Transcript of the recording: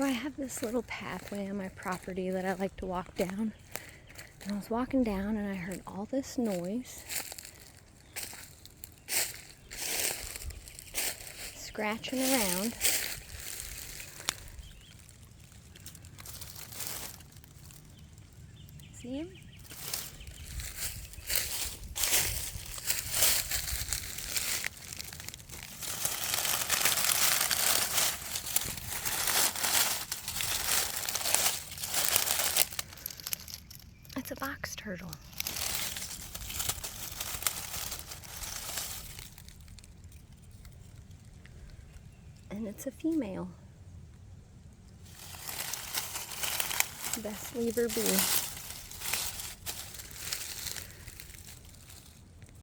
So I have this little pathway on my property that I like to walk down. And I was walking down and I heard all this noise. Scratching around. See him? It's a box turtle. And it's a female. Best leave her be.